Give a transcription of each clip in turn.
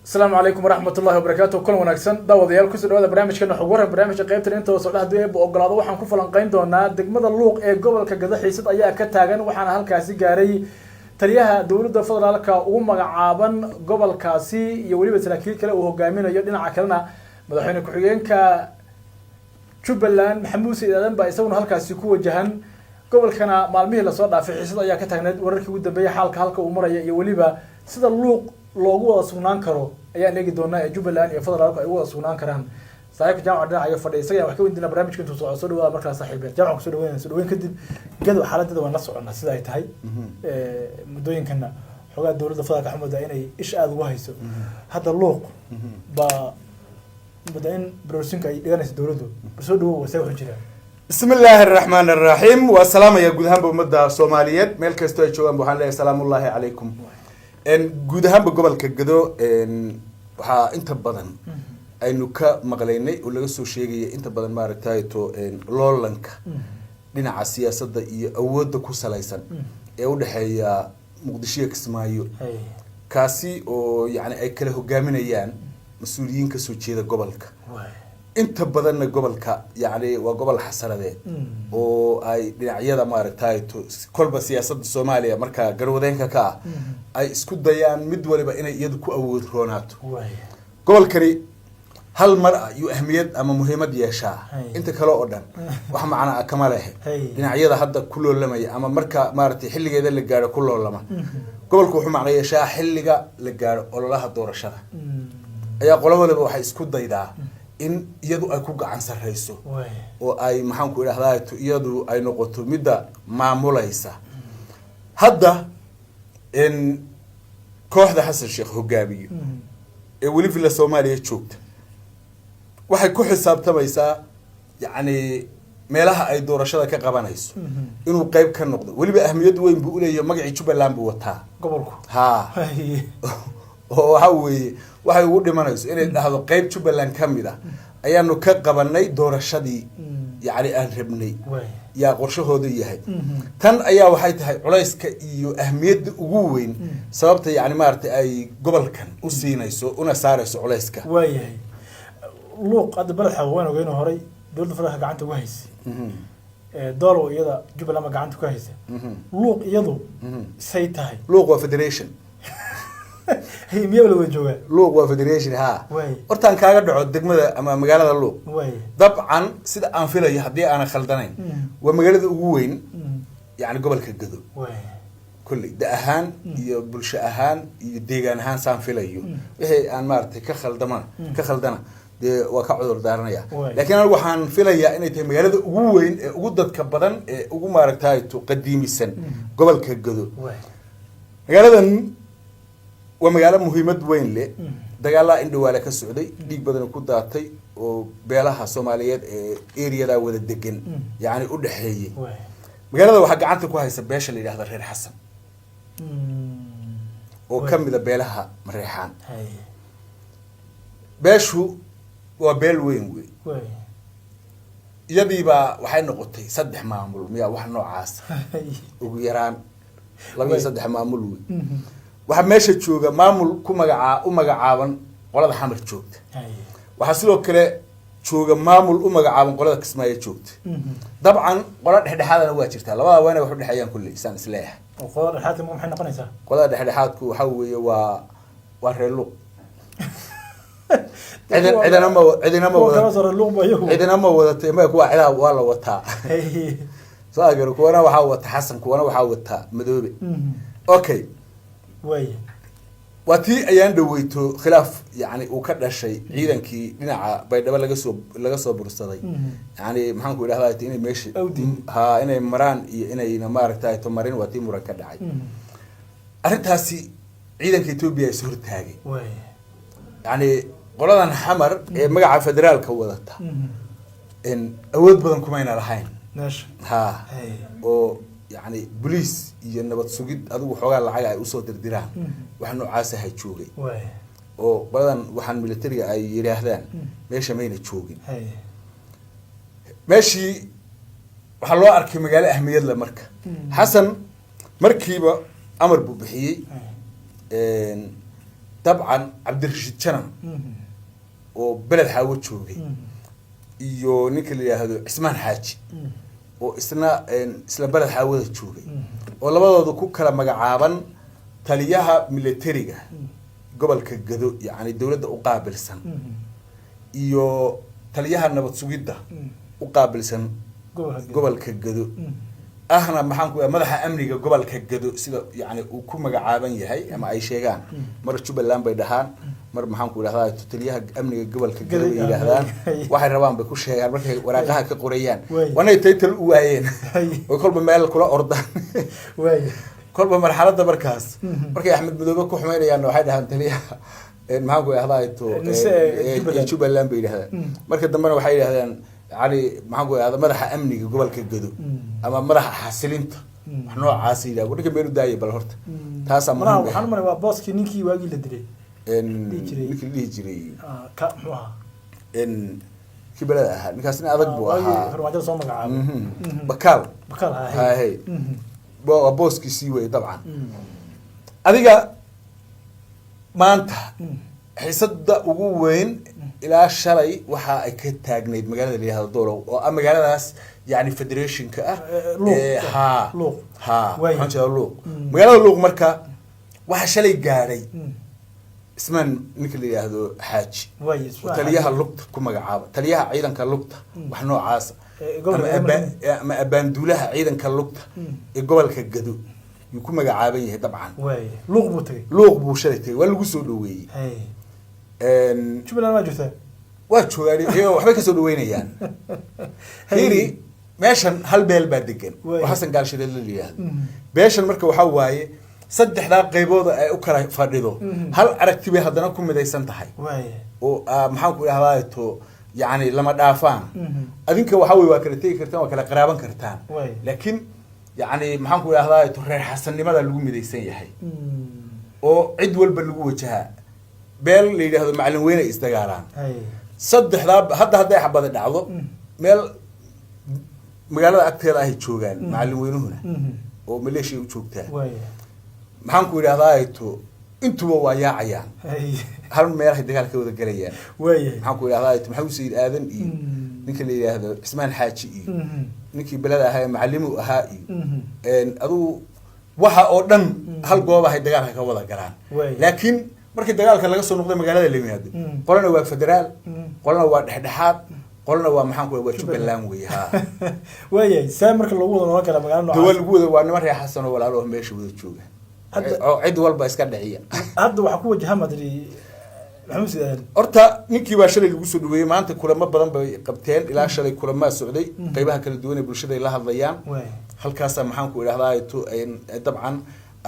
السلام عليكم ورحمة الله وبركاته. كل وناكسن داود يال كسر هذا برنامج كنا حوار برنامج قيمة أنت وصلنا هدوء بأقلاده وحن كفلا قيم دونا دقمة اللوق قبل كجذا حيسد أيها كتاجن وحنا هالكاسي جاري تريها دولة فضل لك عابن قبل كاسي يولي بتلاكيل كلا وهو جامين يدنا عكلنا مدحين كحيين شبلان محمود سيدان بيسون هالكاسي كوا جهن قبل كنا معلميه لصودا في حيسد أيها كتاجن وركي ود بيا حالك ومرة يولي بسيد اللوق loogu wada sugnaan karo ayaa neegi doonaa ee Jubbaland iyo federaalka ay wada sugnaan karaan saaxiibka jaamac dhinaca ayaa fadhiisay wax ka weydiina barnaamijka intuu soo dhawaada markaa saaxiibeed jaamac ku soo dhaweyn kadib gado xaaladda waan la soconaa sida ay tahay muddooyinkana xogaa dawladda federaalka xamada inay ish aad ugu hayso hadda luuq ba madayn browsinka ay dhiganayso dawladdu soo dhawo wasay wax jiraan بسم الله الرحمن الرحيم والسلام يا جودهان بمدة صوماليات ملك استوى جوان بوحان الله السلام الله عليكم إن جودهان بقبل كجدو إن ها أنت بدن إنه كمغليني ولا جسوا شيء أنت بدن ما رتايتو إن لولنك لنا عسيا صدق أود كوسلايسن يود هي مقدسية كسمايو كاسي أو يعني أكله جامين أيان مسؤولين كسوتشي ذا قبلك أنت بدن قبلك يعني وقبل حسنة ذي أو أي لنعيدا ما رتايتو كل بسياسة الصومالية مركا جرودين كا أي سكود ديان مدولة بقينا يدكو أول روناتو قبل كري هل مرأة يؤهمية أما مهمة يشاء أنت كلا أردن وهم معنا كماله لنعيدا هذا كله لما أما مركا مارتي حلقة ذا اللي جاره كله لما قبل كوح معنا يشاء حلقة اللي جاره الله الدور الشذا أي قلبه اللي بوحي سكود ديدا إن يدو أكوج عن سريسو وأي محنكو إلى هذا يدو أي نقطة مدة معمولة يسا هذا إن كوحدة حسن الشيخ هجابي ولي في الصومالية شوكت واحد كل حساب تبعيسا يعني ملها أي دور شذا كقبانيسو إنه قريب كان نقطة ولي بأهمية وين بيقول يا مجري شو بلام بوتها قبلكم ها وهاوي waxay ugu dhimanayso inay dhahdo qayb Jubbaland kamid ah ayaanu ka qabanay doorashadii yaani aan rabnay yaa qorshahoodu yahay tan ayaa waxay tahay culayska iyo ahmiyadda ugu weyn sababta yaani maartay ay gobolkan u siinayso una saarayso culayska waayahay luuq ad balad xawaan ogeyn horay dawladda federaalka gacanta ugu haysay doolo iyada Jubbaland gacanta ku haysay luuq iyadu say tahay luuq waa federation هي مية ولا وجوه لوق وفدريشن ها أرتان كاغا دعو دقمة أما مقالة لوق طبعا سيدا أنفيلا يحدي أنا خلدانين ومقالة أقوين يعني قبل كالقدو كلي ده أهان يبلش أهان يديغان هان سانفيلا يو إيه أن مارتي كخلدانا دي وكعذر دارنيا لكن أنا وحان فيلا يا إني تي مقالة أقوين أقودت كبدان أقو ماركتايتو قديمي السن قبل كالقدو مقالة ومقالة مهمة وين لي دقالة إندو ولا كسعودي ديك بدنا كوداتي وبيلها الصوماليات إيريا دا وذا الدقن يعني أود حيي مقالة وحق عنتك وهاي سبيش اللي هذا غير حسن وكم إذا بيلها مريحان بيشو وبيل وين يبي با وحي نقطي صدح معمول ميا وح نوع عاس ويران لم يصدح معمول waxaa meesha jooga maamul ku magacaaban qolada xamar joogta waxaa sidoo kale jooga maamul u magacaaban qolada Kismaayo joogta dabcan qolada dhexdhexaadana waa jirtaa labada wayna wax u dhaxayaan kulli isaan isleeyahay qolada dhexdhexaadka ma maxay noqonaysaa qolada dhexdhexaadku waxa weeye waa reelo cidina ma wadatay ma kuwa cidaa waa la wataa soo agar kuwana waxa wata xasan kuwana waxa wata madoobe okay واتي أيام دويتو خلاف يعني وكذا شيء عيدا كي ننع بيدبل لقصو برصدي يعني محنكو إلى هذا تيني ماشي ها إني مران إني نمار تاي تمرين واتي مركز عاي أنت هسي عيدا كي توبيا سهر تاجي يعني قرضا حمر مجا فدرال كودتها إن أود بدن كمين على حين ها و يعني بوليس ينبت سجد أدو حوجا العجا يوصل درديران وحنو عاسة هيتشوجي أو بدن وحن ملتري أي يريهدان ماشي مين تشوجي ماشي وحلو أركي مجال أهمية لمركة حسن مركبة أمر ببحيي dabcan cabdirashiid janan oo beled xaawo joogay iyo ninka la yiraahdo cismaan xaaji oo isla beled xaawada joogay oo labadooda ku kala magacaaban taliyaha militariga gobolka Gado yani dawladda u qaabilsan iyo taliyaha nabad sugidda u qaabilsan gobolka Gado ahna maxaan ku madaxa amniga gobolka Gado sida yani uu ku magacaaban yahay ama ay sheegaan mar Jubbaland bay dhahaan mar maxaan ku yiraahdaa taliyaha amniga gobolka Gado ay yiraahdaan waxay rabaan bay ku sheegaan markay waraaqaha ka qorayaan wanay title u waayeen oo kolba meel kula ordaan kolba marxaladda markaas markay Axmed Madoobe ku xumeynayaan waxay dhahaan taliyaha maxaan ku yiraahdaa Jubbaland bay yiraahdaan marka dambana waxay yiraahdaan يعني maxaan ku yiraahdaa madaxa amniga gobolka Gado ama madaxa xasilinta wax noocaas ila wadinka meel u daayay bal horta taas ama waxaan maray waa booski ninkii waagi la dilay ninkii dhihi jiray ka muha kibalada ahaa ninkaasna adag buu ahaa farmaajo soo magacaabay bakaal hay waa booski sii way dabcan adiga maanta xiisada ugu weyn ilaa shalay waxa ay ka taagneed magaalada Leeyahay Doolow oo magaaladaas yani federationka waxaan luuq magaalada luuq marka waxa shalay gaaray ismaan ninka la yiraahdo Xaaji taliyaha luqta ku magacaaba taliyaha ciidanka luqta wax noocaas ama abaanduulaha ciidanka luqta ee gobolka Gado uu ku magacaaban yahay dabcan luuq buu shalay tagay waa lagu soo dhaweeyay Jubbaland ma jirtaa waa joogaan iyo waxba ka soo dhaweynayaan hiri meeshan hal beel baa degan oo Xasan Gaalshire la leeyahay beeshan marka waxa waaye saddexda qaybood ay u kala fadhido hal aragti bay hadana ku midaysan tahay oo maxaan ku yiraahdaa to yani lama dhaafaan adinka waxa way waa kala tagi kartaan waa kala qaraaban kartaan laakiin yani maxaan ku yiraahdaa to reer xasannimada lagu midaysan yahay oo cid walba lagu wajaha beel la yiraahdo macallin weyn ay isdagaalaan saddexda hadday xabada dhacdo meel magaalada agteeda ay joogaan macallin weynuhuna oo maleeshiya u joogtaan maxaan ku yiraahdaa to intuba waa yaacayaan hal meel ay dagaal ka wada galayaan maxaan ku yiraahdaa to maxuu Sayid Aadan iyo ninka la yiraahdo Cismaan Xaaji iyo ninkii belada ahaa macallimu ahaa iyo adu waxa oo dhan hal goob ay dagaal ka wada galaan laakiin markii dagaalka laga soo noqday magaalada la yimaado qolana waa federaal qolana waa dhexdhexaad qolana waa maxaan ku waa Jubbaland weeyay saa marka lagu wada noo kala magaalada dawal lagu wada waa niman reer xasan oo walaalo meesha wada jooga cid walba iska dhaciya hadda waxa ku wajahan madri maxamed sidaan horta ninkii baa shalay lagu soo dhaweeyay maanta kulamo badan bay qabteen ilaa shalay kulamo socday qaybaha kala duwan ee bulshada la hadlayaan halkaas maxaan ku yiraahdaa dabcan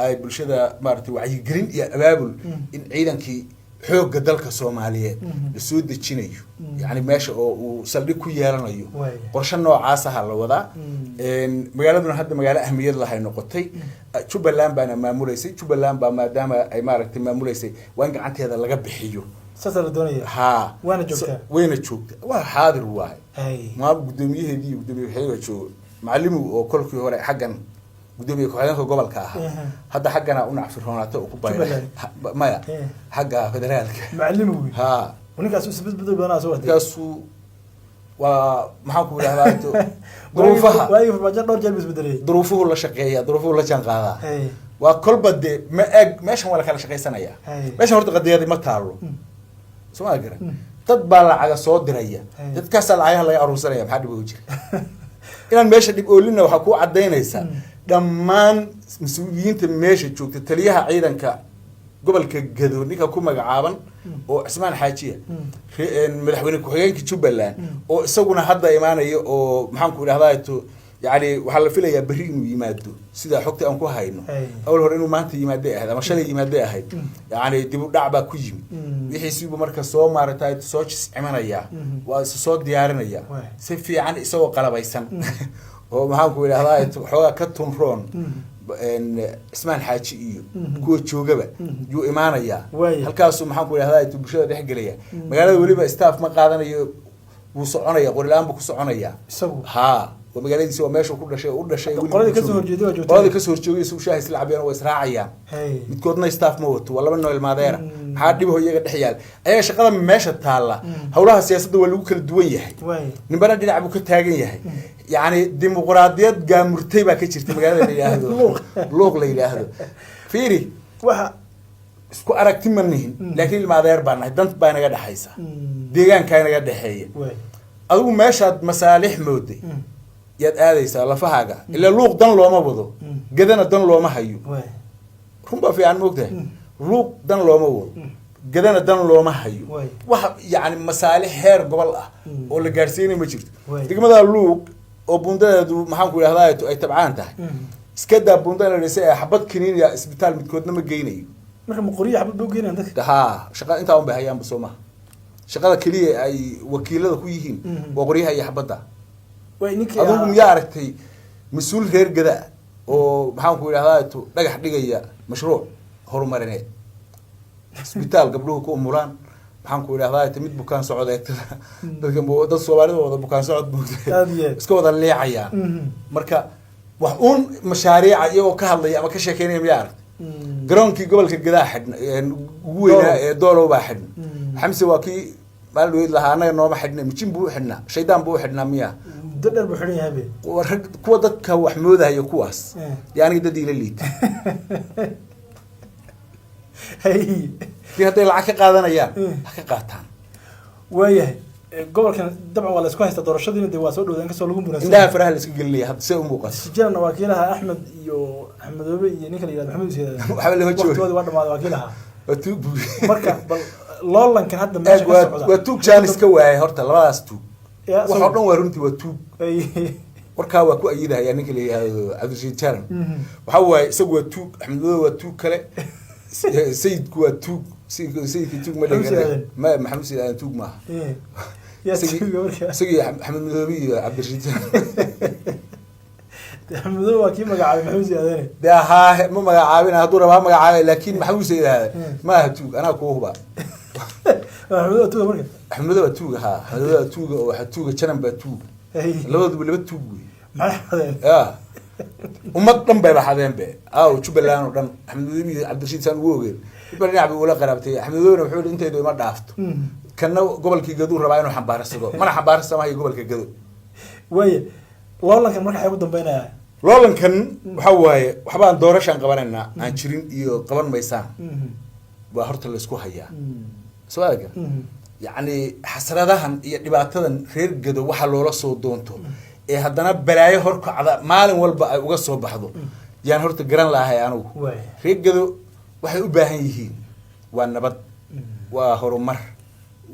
ay bulshada maartay wacyi gelin iyo abaabul in ciidankii xoogga dalka Soomaaliyeed la soo dejinayo yani meesha oo uu saldhig ku yeelanayo qorshe noocaas ah la wada magaaladuna hadda magaalo ahmiyad lahayn noqotay Jubbaland baana maamuleysay Jubbaland baa maadaama ay maartay maamuleysay waan gacanteeda laga bixiyo sasa la doonaya wayna joogtaa waa xaadir waay ma gudoomiyaheedii gudoomiyaha joogo macallimu oo kolkii hore xaggan gudoomiyaha ku-xigeenka gobolka ah hadda xaggana u nacfiroonato ku bayray maya xagga federaalka macallimu ninkaas isbedbedel badan soo waday kaasu waa maxaan ku yiraahdaa duruufaha waay farmaajo dhowr jeer isbedelay duruufuhu la shaqeeyaa duruufuhu la jaan qaadaa waa kolba de ma eg meeshan wala kala shaqeysanaya meeshan horta qadiyada ma taalo soo garan dad baa lacaga soo diraya dadkaas lacagaha laga aruursanaya maxaa dhib u jira inaan meesha dib oolina waxa ku cadeynaysa dhammaan mas'uuliyiinta meesha joogta taliyaha ciidanka gobolka Gado ninka ku magacaaban oo Cismaan Xaajiya madaxweyne ku-xigeenka Jubbaland oo isaguna hadda imaanayo oo maxaan ku yiraahdaa to yani waxa la filayaa bari inuu yimaado sida xogta aan ku hayno awal hore inuu maanta yimaado ahayd ama shalay yimaado ahayd yani dib u dhac baa ku yimi wixiisiiba marka soo maaratay soo ciscimanaya waa soo diyaarinaya si fiican isagoo qalabaysan oo maxaan ku yiraahdaa xoogaa ka tunroon Cismaan Xaaji iyo kuwa joogaba yuu imaanaya halkaas maxaan ku yiraahdaa bulshada dhex galaya magaalada waliba staff ma qaadanayo wuu soconaya qorilaan buu ku soconaya isagu ومجالديسي وماشي وكل شيء وكل شيء قولي كسر horjeedo joogto قولي كسر horjeedo سو شاهي سلع بيان وإسراعيان midkoodna staff ma wato wala no ilmaadeera maxaa dhib iyaga dhexyaal ayaa shaqada meesha taala hawlaha siyaasadda waa lagu kala duwan yahay ninbana dhinac buu ka taagan yahay yani dimuqraadiyad gaamurtay baa ka jirta magaalada la yiraahdo luuq la yiraahdo fiiri waxa isku aragti ma nihin laakiin ilmaadeer baan nahay dan baa naga dhaxaysa deegaanka naga dhaxeeya adigu meeshaad masaalix mooday yaad aadaysaa lafahaaga ilaa luuq dan looma wado gadana dan looma hayo runba fiican moogtahay luuq dan looma wado gadana dan looma hayo wax yani masaalix heer gobol ah oo la gaarsiinay ma jirto degmada luuq oo bundadeedu maxaan ku yiraahdaa ay tabcaan tahay iska daa bundada ee xabad kiniin ya isbitaal midkoodna ma geynayo marka ma qoriyo xabad buu geynaa dadka ha shaqada inta aan bahayaan basoma shaqada kaliya ay wakiilada ku yihiin waa qoriyaha iyo xabada way ninkii adigu miyaa aragtay mas'uul reer gada oo maxaan ku yiraahdaa dhagax dhigaya mashruuc horumarineed isbitaal gabdhuhu ku umulaan maxaan ku yiraahdaa mid bukaan socodeytada dadka dad Soomaalida wada bukaan socod buugtay iska wada leexayaan marka wax uun mashaariic iyagoo ka hadlaya ama ka sheekeynaya miyaa aragtay garoonkii gobolka gadaa xidhna ugu weynaa ee doolow baa xidhna xamse waa kii maalin weyd lahaa anaga nooma xidhna mijin buu u xidhnaa shaydaan buu u xidhnaa miyaa dadar buu xidhan yahay kuwa dadka wax moodaya kuwaas yaani dad ila liita kii hadday lacag ka qaadanayaan ha ka qaataan waayahay gobolkan dabcan waa la isku haysta doorashadiina dee waa soo dhowdaan kasoo lagu muransan indhaha faraha la iska gelinaya hadda see u muuqato sijana wakiilaha axmed iyo axmedoobe iyo ninka la yihahdo maxamed siyaad waxba la hojooy waqtigooda waa dhamaaday wakiilaha waa tuug marka bal loolankan hadda meesha ka socda waa tuug jaanis ka waayay horta labadaas tuug wax oo dhan waa runtii waa tuug warkaa waa ku ayidahay ninka la yihahdo cabdirashiid jaran waxa waaye isagu waa tuug axmedoobe waa tuug kale sayidku waa tuug sayidka tuug ma dhagan ma maxamed siyaad tuug maaha سجي محمد مذوبي عبد الرشيد محمد مذوبي كي مقعد محمود زياداني ده ها ما مقعدين هدور ما مقعد لكن محمود زياد هذا ما هتوق أنا كوهبا محمود توق مركب محمود توق ها محمود توق أو حتوق كنن بتوق لو ده ولا بتوق ما حدا ومطلب بقى حدين بقى أو شو بلان ودم محمد مذوبي عبد الرشيد سان ووجر يبقى نلعب ولا قرابتي محمد مذوبي وحول أنت يدو ما ضعفت كنا قبل كي جدول ربعين وحبار السجود ما أنا حبار السماء هي قبل كي جدول ويا والله كان مرة حيودن بينها والله كان حواي وحبان دورش عن قبلنا عن شرين يو قبل ما يسام وهرت الاسكو هيا سؤالك يعني حسرتها دبعتها خير جدو وحلولا صودونتو إيه هدنا بلاي هرك على مال والبا وقصوا بحضو يعني هرت جران لا هي أنا خير جدو وحي أباهيه والنبض وهرمر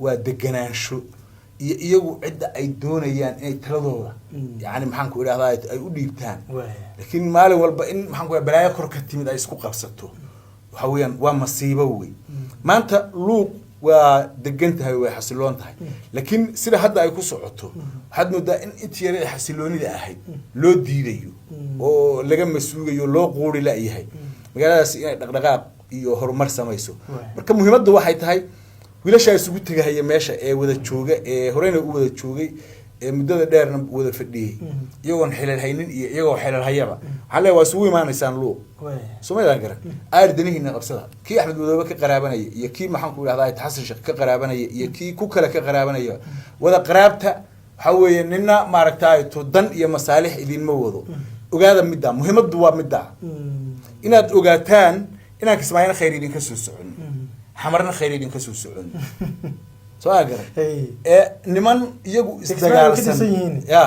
ودقناشو iyagu cidda ay doonayaan inay taladooda yani maxaan ku yiraahdaa ay u dhiibtaan laakiin maalin walba in maxaan ku balaayo kor ka timid ay isku qabsato waxa weeyaan waa masiibo weey maanta luuq waa degan tahay way xasiloon tahay laakiin sida hadda ay ku socoto waxaad moodaa in intii yar xasiloonida ahayd loo diidayo oo laga masuugayo loo qoori la yahay magaaladaas inay dhaqdhaqaaq iyo horumar samayso marka muhiimaddu waxay tahay wiilasha isugu tagay meesha ee wada jooga ee horeyna u wada joogay ee muddada dheerna wada fadhiyay iyagoon xilal haynin iyo iyagoo xilal hayaba xalay waa isugu imaanaysaan luuq Soomaaliland garan aardanihiina qabsada kii Axmed Madoobe ka qaraabanaya iyo kii maxaan ku yiraahdaa Xasan Sheekh ka qaraabanaya iyo kii ku kale ka qaraabanaya wada qaraabta waxa weeye nina maaragtay to dan iyo masaalix idin ma wado ogaada midda muhiimadu waa midda inaad ogaataan inaan Kismaayana khayr idin ka soo socon حمرنا خيرين كسو سعون سؤال قرر نمان يجو استجارسن يا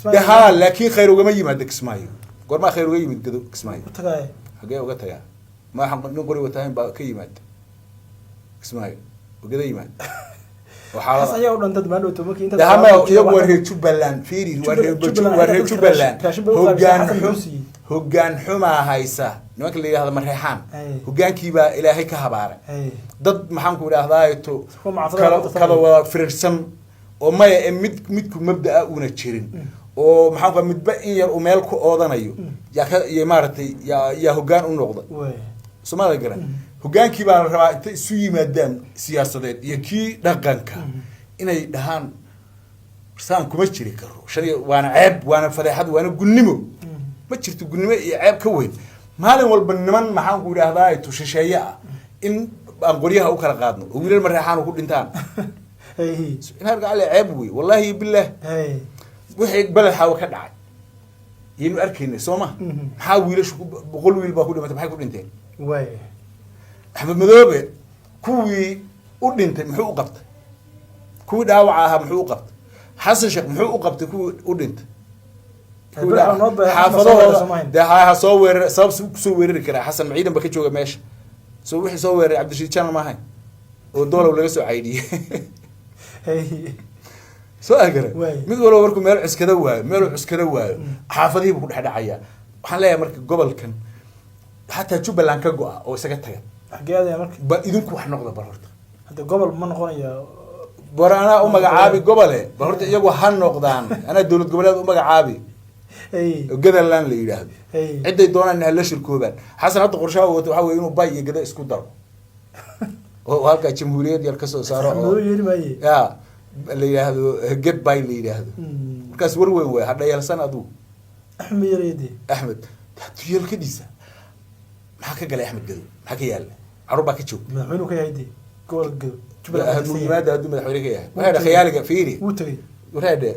ده حال لكن خير وجمع يمد كسمايو قر ما خير وجمع يمد كسمايو حاجة وقتها ما حن نقول وتاهم باكي يمد كسمايو وكذا يمد وحالا حسن يقول أنت دمانو تمك أنت ده هم يجو وريه شبلان فيري وريه شبلان هجان حما هايسا نمك اللي هذا مريحان هجان كيبا إلهي كهبارة ضد محمد كوري هذايتو كذا فرسم وما مد مبدأ ونشرين ومحمد متبقي يا أميلكو أوضانيو يا مارتي يا هجان النقطة سمع الجرا هجان كيبا ربع سوي مدام سياسة يكي دقنك إنه دهان saan kuma jiri karo shan waana ceeb waana fadeexad waana gunnimo ma jirto gunnimo iyo ceeb ka weyn maalin walba niman maxaan ku idhaahdaa ay tushisheeye ah in aan qoryaha u kala qaadno oo wiilal mareexaan ku dhintaan in halka alle ceeb wey wallahi billah wixii balaxa ka dhacay yinu arkayna Soomaa maxaa wiilashu boqol wiil baa ku dhimatay maxay ku dhinteen way Axmed Madoobe kuwii u dhintay muxuu u qabtay kuwii dhaawac ahaa muxuu u qabtay Xasan Sheekh muxuu u qabtay kuwii u dhintay xaafadahooda dee ha soo weerar sabab ku soo weerari karaa Xasan ciidan ba ka jooga meesha soo wixii soo weeraray Cabdirashiid Jaan ma ahayn oo doolar laga soo caydiyay soo agara mid walba markuu meel cuskada waayo xaafadihiibu ku dhexdhacaya waxaan leeyahay marka gobolkan xataa Jubbaland ka go'a oo isaga taga xageeda marka ba idinku wax noqdo bar horta hada gobol ma noqonayo barana u magacaabi gobole bar horta iyagu ha noqdaan ana dawlad goboleed u magacaabi Gadaland la yiraahdo ciday doonaan in la shirkoobaan Xasan hadda qorshaha wato waxa weeye inuu bay iyo gada isku daro oo halka jamhuuriyad yar ka soo saaro oo ya la yiraahdo get by la yiraahdo markaas war weyn way hadda yeelsan adu Axmed Yareedi Axmed tiyel kadiisa maxaa ka galay Axmed Gado maxaa ka yaala caruba ka joog madaxweynuhu ka yahay gobol Gado Jubbaland muhiimada adu madaxweyne ka yahay waxa khiyaaliga fiiri wuu tagay waraade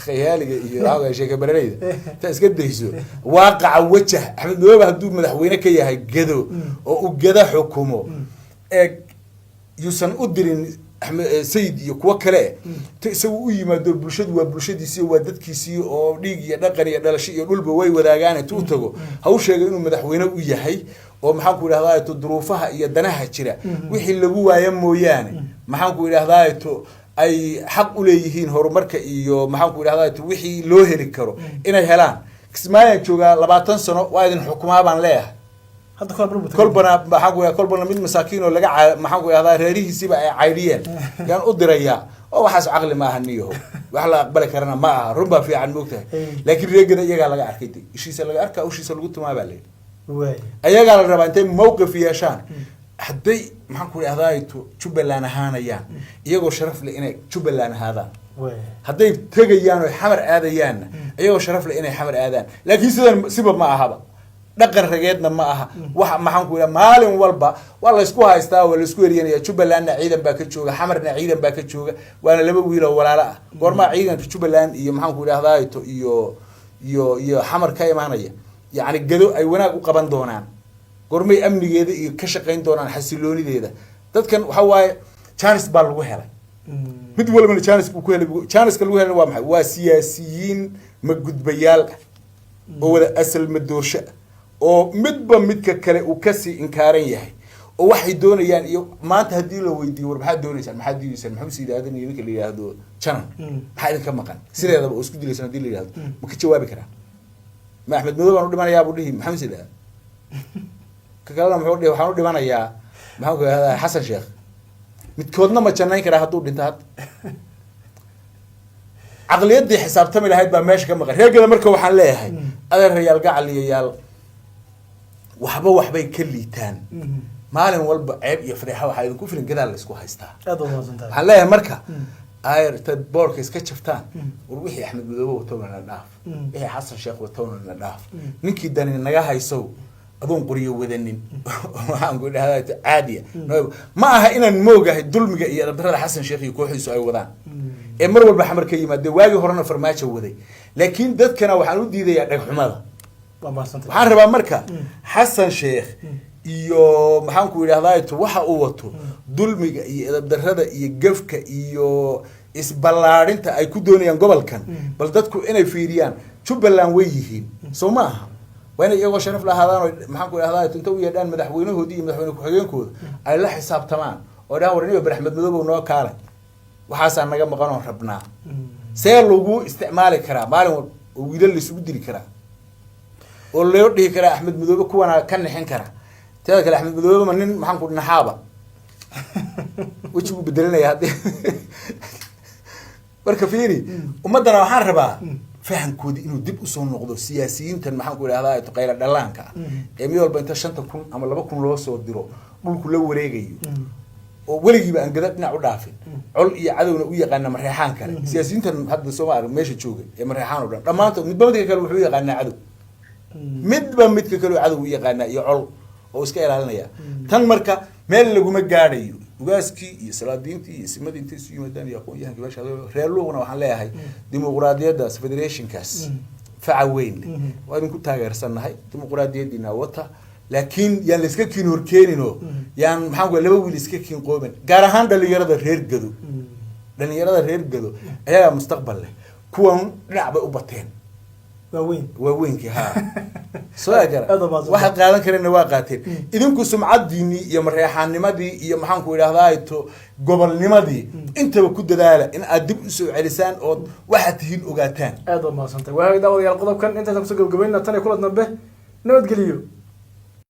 khiyaaliga iyo aaga sheeka bareeyda ta iska dayso waaqaca wajah Axmed Madoobe haduu madaxweyne ka yahay Gado oo uu Gada xukumo ee yuusan u dirin Axmed Sayid iyo kuwa kale ta isagu u yimaado bulshadu waa bulshadiisii waa dadkiisii oo dhiig iyo dhaqan iyo dhalasho iyo dhulba way wadaagaan intuu tago ha u sheegay inuu madaxweyne u yahay oo maxaan ku idhaahdaa duruufaha iyo danaha jira wixii lagu waayo mooyaane maxaan ku idhaahdaa ay xaq u leeyihiin horumarka iyo maxaan ku idhaahdaa wixii loo heli karo inay helaan Kismaayo jooga 20 sano waa idin xukumaa baan leeyahay hadda kolbana maxaan ku idhaahdaa kolbana mid masaakiin oo laga maxaan ku idhaahdaa reerihiisiba ay caydiyeen yaan u diraya oo waxaas aqli ma ahaniyo wax la aqbali karana ma aha runba fiican moogtahay laakiin reegada iyaga laga arkay ishiisa laga arkaa ushiisa lagu tumaa baa leeyahay way ayaga la rabaa intay mowqif yeeshaan hadday maxaan ku idhaahdaa Jubbaland ahaanayaan iyagoo sharaf leh inay Jubbaland ahaadaan hadday tagayaan oo xamar aadayaan iyagoo sharaf leh inay xamar aadaan laakiin sidan sibab ma ahaba dhaqan rageedna ma aha wax maxaan ku idhaahdaa maalin walba waa la isku haystaa waa la isku eriyay Jubbaland ciidan baa ka jooga xamarna ciidan baa ka jooga waana laba wiil oo walaalo ah goorma ciidanka Jubbaland iyo maxaan ku idhaahdaa iyo xamar ka imaanaya يعني جدو أي وناق وقبان دونان قرمي أمني جدا كشقين دونان حسيلوني ده كان حواي chance بالوهلا مد ولا من chance بكوهلا chance كالوهلا وامح وسياسيين مجد بيال هو أصل مدورشة أو مد بمد ككلا وكسي إنكارية أو واحد دون يعني ما تهدي له ويدي وربح دون يسال ما حد يسال محمد سيد هذا ينك اللي هذا channel هذا كم مكان سيد هذا واسكت لي سنة دي اللي هذا ممكن جوابك كلام ما أحمد مدوب أنا ودي يا أبو ديه محمد سيدا كلامنا محمود وحنود دي يا محمود هذا حسن شيخ متكودنا ما تشناي كره هتود انتهت عقلية دي حساب تمل هاي بماشي كم غير هي كذا مركب وحن ليه هاي هذا الرجال قاعد لي يال وحبة يكلي تان مالن والب عيب يفرحها وحيد يكون في الجدال اللي سكوا هيستا حن ليه مركب ayr tad boorka iska jaftaan war wixii Axmed Madoobe toona dhaaf wixii Xasan Sheekh toona dhaaf ninkii dani naga hayso adoon qoriyo wadanin waxaan ku dhahay caadiya ma aha inaan moogahay dulmiga iyo darada Xasan Sheekh iyo kooxiisu ay wadaan ee mar walba xamar ka yimaade waagi horena farmaajo waday laakiin dadkana waxaan u diidayaa dhagxumada waxaan rabaa marka Xasan Sheekh iyo maxaan ku idhaahdaa waxa uu wato dulmiga iyo darada iyo gafka iyo isballaarinta ay ku doonayaan gobolkan bal dadku inay fiiriyaan Jubbaland way yihiin Soomaa wayna iyagoo sharaf lahaadaan maxaan ku idhaahdaa inta uu yeedhaan madaxweynahoodii iyo madaxweyne ku-xigeenkooda ay la xisaabtamaan oo dhaan warniyo Axmed Madoobe noo kaalay waxaas naga maqan oo rabnaa see lagu isticmaali karaa maalin oo wiilal la isugu diri karaa oo loo dhihi karaa Axmed Madoobe kuwana ka nixin karaa تذكر أحمد مدوب من محن كنا حابة وش بدلنا يا هذي بركفيري ومدنا وحربا فهم كود إنه دب أصول نقطة سياسيين تن محن كنا هذا تقيل دلانكا يميل بنت شنطة كون أما لما كون لوس وديرو مول كله وريجي oo weligiiba aan gada dhinac u dhaafin col iyo cadowna u yaqaana mareexaan kale siyaasiyiintan hadda Soomaaliya meesha jooga ee mareexaan oo dhan dhamaantood midba midka kale wuxuu yaqaanaa cadow midba midka kale cadow u yaqaanaa iyo col oo iska ilaalinaya tan marka meel laguma gaadhayo ugaaskii iyo salaadiintii iyo simadii intii isu yimaadaan iyo aqoon-yahanka meesha reer luuqna waxaan leeyahay dimuqraadiyadda federationkaas faca weyn waa idinku taageersanahay dimuqraadiyadiina wata laakiin yaan la iska kiin horkeenino yaan maxaan ku laba wiil iska kiin qooban gaar ahaan dhalinyarada reer gado ayaa mustaqbal leh kuwan dhinac bay u bateen waaweynki ha soo agara waxa qaadan kareen waa qaateen idinku sumcadiini iyo mareexaanimadii iyo maxaan ku idhaahdaa to gobolnimadii intaba ku dadaala in aad dib u soo celisaan oo waxa tihiin ogaataan aad ma santay waa daawadayaal qodobkan inta ku soo gabagabeynaa tan ay kula dambe nabadgeliyo